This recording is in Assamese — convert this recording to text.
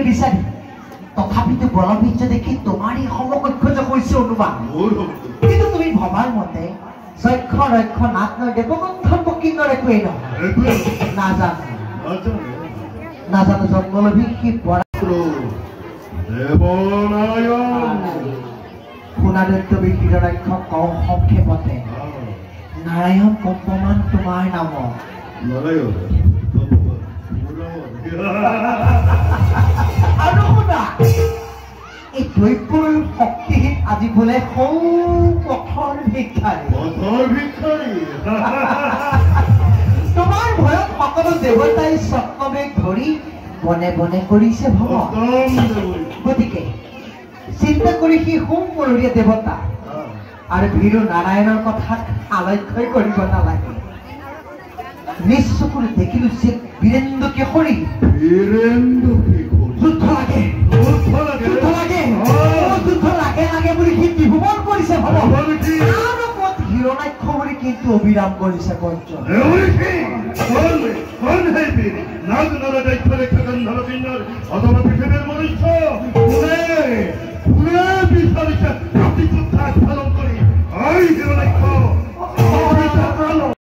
বিচাৰি তথাপিতো বলবীৰ্য দেখি তোমাৰেই সমকক্ষ যে হৈছে অনুমান কিন্তু তুমি ভবাৰ মতে যক্ষ ৰক্ষ নাট নয় দেৱগন্ধৰ্ব কিন্নৰ একোৱেই নহয় নাজানো জন্মলভী সি সোণাদৈত্যবী হিৰণ্যাক্ষ কওঁ সংক্ষেপতে নাৰায়ণ কম্পমান তোমাৰ নামত আৰু শুনা এই দ্ৰব্যৰ শক্তিহীন আজি বোলে সৌ পথৰ ভিক্ষাৰী তোমাৰ ভয়ত সকলো দেৱতাই চক্ৰবেগ ধৰি বনে বনে কৰিছে ভ্ৰমণ গতিকে চিন্তা কৰি সি সোম পৰৰীয়া দেৱতা আৰু ভীৰু নাৰায়ণৰ কথাত আলক্ষ্যই কৰিব নালাগে নিজ চকুৰে দেখিলো যে বীৰেন্দ্ৰ কেশৰী যুদ্ধ লাগে বুলি সি বিভূমন কৰিছে আৰু ক'ত হিৰণ্যাক্ষ বুলি কিন্তু অবিৰাম কৰিছে পঞ্চম